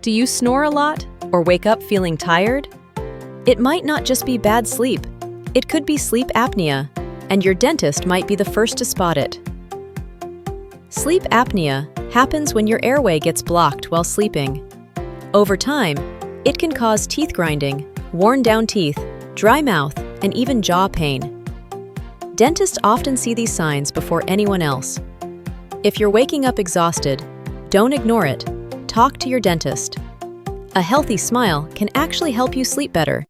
Do you snore a lot or wake up feeling tired? It might not just be bad sleep. It could be sleep apnea, and your dentist might be the first to spot it. Sleep apnea happens when your airway gets blocked while sleeping. Over time, it can cause teeth grinding, worn-down teeth, dry mouth, and even jaw pain. Dentists often see these signs before anyone else. If you're waking up exhausted, don't ignore it. Talk to your dentist. A healthy smile can actually help you sleep better.